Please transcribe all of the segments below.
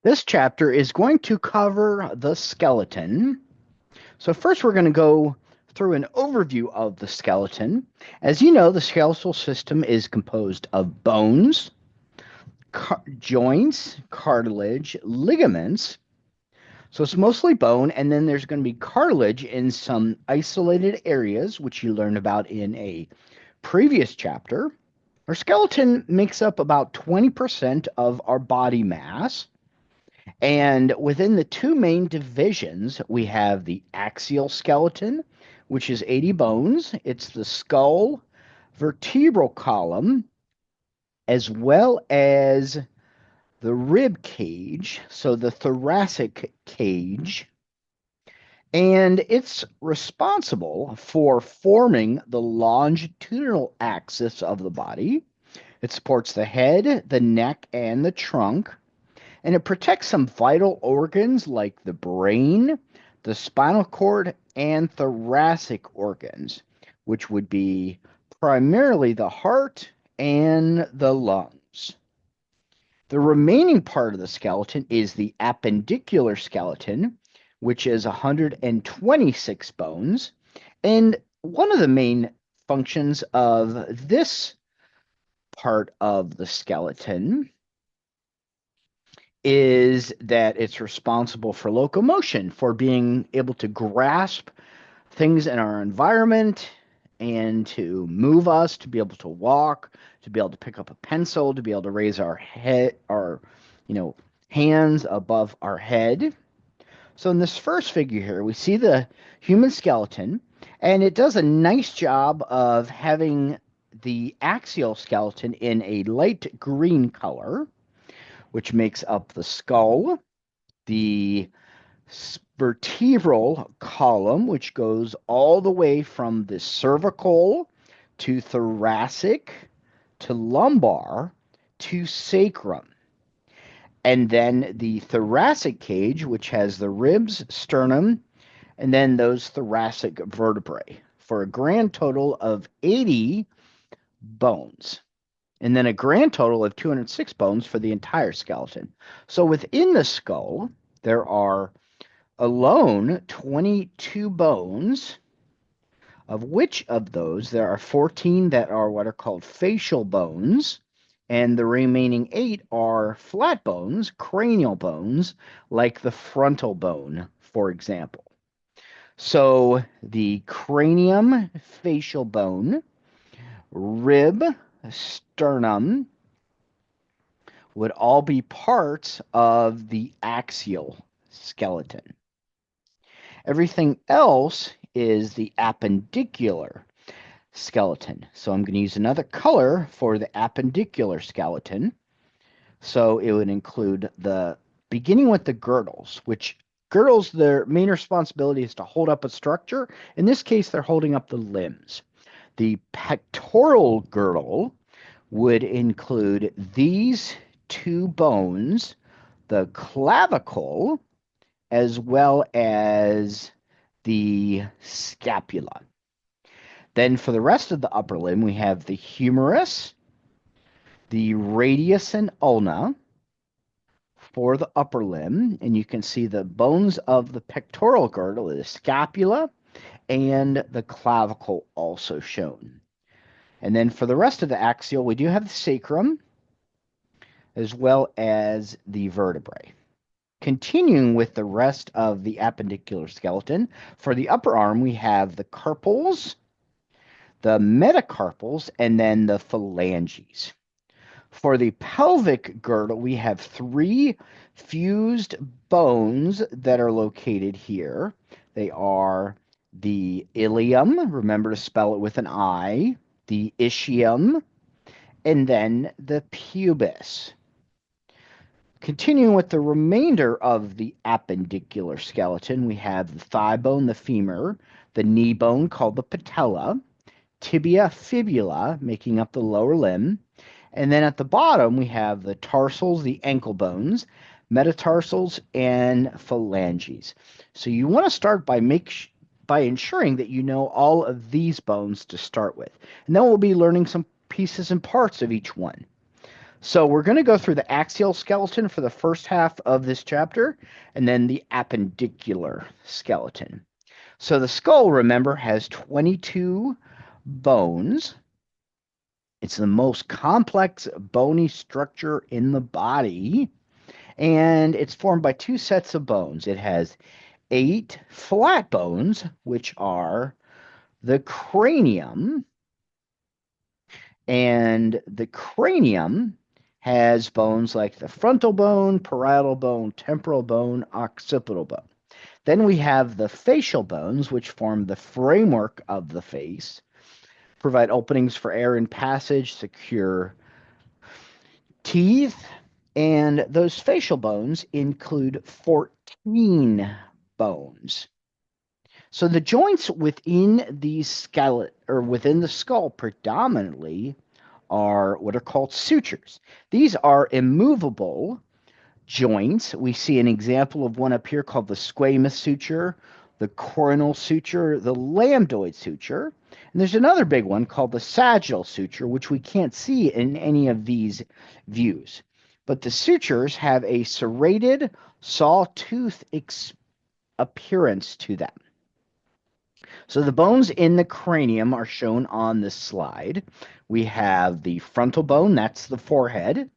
This chapter is going to cover the skeleton. So, first, we're going to go through an overview of the skeleton. As you know, the skeletal system is composed of bones, joints, cartilage, ligaments. So, it's mostly bone, and then there's going to be cartilage in some isolated areas, which you learned about in a previous chapter. Our skeleton makes up about 20% of our body mass. And within the two main divisions, we have the axial skeleton, which is 80 bones. It's the skull vertebral column, as well as the rib cage, so the thoracic cage. And it's responsible for forming the longitudinal axis of the body. It supports the head, the neck, and the trunk, and it protects some vital organs like the brain, the spinal cord, and thoracic organs, which would be primarily the heart and the lungs. The remaining part of the skeleton is the appendicular skeleton, which is 126 bones. And one of the main functions of this part of the skeleton is that it's responsible for locomotion, for being able to grasp things in our environment and to move us, to be able to walk, to be able to pick up a pencil, to be able to raise our head, our, you know, hands above our head. So in this first figure here, we see the human skeleton, and it does a nice job of having the axial skeleton in a light green color, which makes up the skull, the vertebral column, which goes all the way from the cervical to thoracic to lumbar to sacrum. And then the thoracic cage, which has the ribs, sternum, and then those thoracic vertebrae for a grand total of 80 bones. And then a grand total of 206 bones for the entire skeleton. So within the skull, there are alone 22 bones, of which of those there are 14 that are what are called facial bones, and the remaining 8 are flat bones, cranial bones, like the frontal bone, for example. So the cranium, facial bone, rib, sternum, would all be parts of the axial skeleton. Everything else is the appendicular skeleton. So I'm going to use another color for the appendicular skeleton. So it would include the beginning with the girdles, which girdles, their main responsibility is to hold up a structure. In this case, they're holding up the limbs. The pectoral girdle would include these two bones, the clavicle, as well as the scapula. Then for the rest of the upper limb, we have the humerus, the radius and ulna for the upper limb. And you can see the bones of the pectoral girdle, the scapula, and the clavicle also shown. And then for the rest of the axial, we do have the sacrum, as well as the vertebrae. Continuing with the rest of the appendicular skeleton, for the upper arm, we have the carpals, the metacarpals, and then the phalanges. For the pelvic girdle, we have 3 fused bones that are located here. They are the ilium, remember to spell it with an I, the ischium, and then the pubis. Continuing with the remainder of the appendicular skeleton, we have the thigh bone, the femur, the knee bone called the patella, tibia, fibula, making up the lower limb, and then at the bottom we have the tarsals, the ankle bones, metatarsals, and phalanges. So you want to start by ensuring that you know all of these bones to start with, and then we'll be learning some pieces and parts of each one. So we're going to go through the axial skeleton for the first half of this chapter, and then the appendicular skeleton. So the skull, remember, has 22 bones. It's the most complex bony structure in the body, and it's formed by two sets of bones. It has 8 flat bones, which are the cranium, and the cranium has bones like the frontal bone, parietal bone, temporal bone, occipital bone. Then we have the facial bones, which form the framework of the face, provide openings for air and passage, secure teeth, and those facial bones include 14 bones. So the joints within the skeleton or within the skull predominantly are what are called sutures. These are immovable joints. We see an example of one up here called the squamous suture, the coronal suture, the lambdoid suture. And there's another big one called the sagittal suture, which we can't see in any of these views. But the sutures have a serrated sawtooth appearance to them. So the bones in the cranium are shown on this slide. We have the frontal bone, that's the forehead.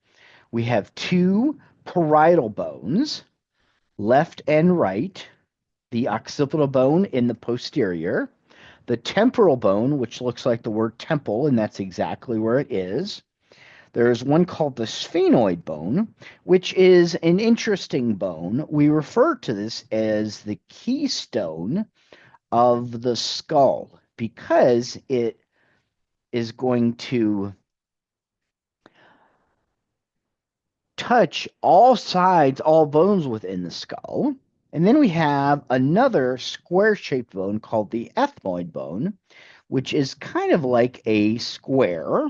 We have 2 parietal bones, left and right, the occipital bone in the posterior, the temporal bone, which looks like the word temple, and that's exactly where it is. There's one called the sphenoid bone, which is an interesting bone. We refer to this as the keystone of the skull because it is going to touch all sides, all bones within the skull. And then we have another square-shaped bone called the ethmoid bone, which is kind of like a square,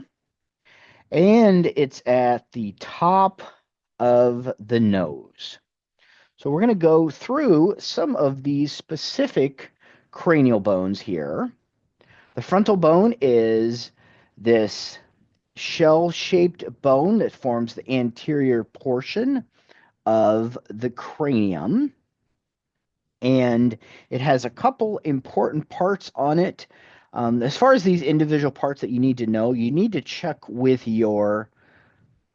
and it's at the top of the nose. So we're going to go through some of these specific cranial bones here. The frontal bone is this shell-shaped bone that forms the anterior portion of the cranium, and it has a couple important parts on it. As far as these individual parts that you need to know, you need to check with your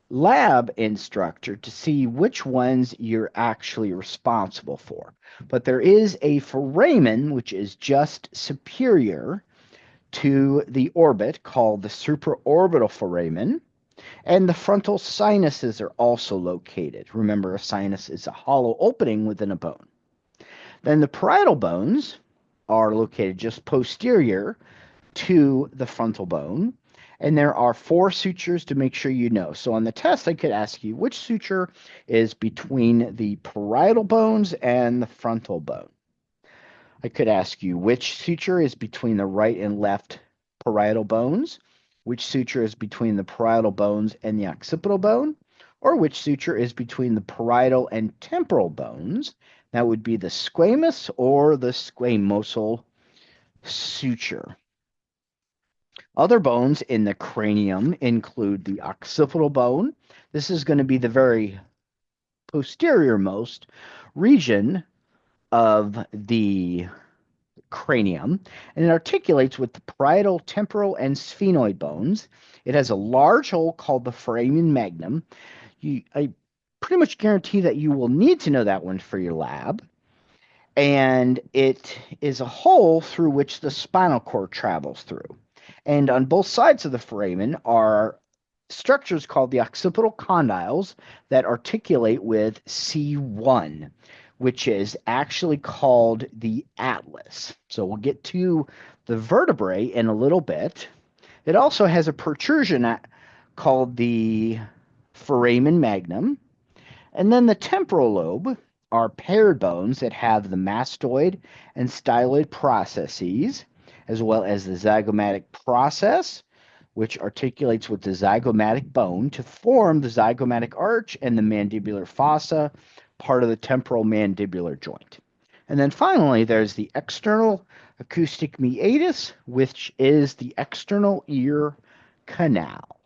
lab instructor to see which ones you're actually responsible for. But there is a foramen, which is just superior to the orbit, called the supraorbital foramen. And the frontal sinuses are also located. Remember, a sinus is a hollow opening within a bone. Then the parietal bones are located just posterior to the frontal bone. And there are 4 sutures to make sure you know. So on the test, I could ask you which suture is between the parietal bones and the frontal bone. I could ask you which suture is between the right and left parietal bones, which suture is between the parietal bones and the occipital bone, or which suture is between the parietal and temporal bones. That would be the squamous or the squamosal suture. Other bones in the cranium include the occipital bone. This is going to be the very posterior most region of the cranium, and it articulates with the parietal, temporal, and sphenoid bones. It has a large hole called the foramen magnum. I pretty much guarantee that you will need to know that one for your lab. And it is a hole through which the spinal cord travels through. And on both sides of the foramen are structures called the occipital condyles that articulate with C1, which is actually called the atlas. So we'll get to the vertebrae in a little bit. It also has a protrusion called the foramen magnum. And then the temporal lobe are paired bones that have the mastoid and styloid processes, as well as the zygomatic process, which articulates with the zygomatic bone to form the zygomatic arch and the mandibular fossa, part of the temporal mandibular joint. And then finally, there's the external acoustic meatus, which is the external ear canal.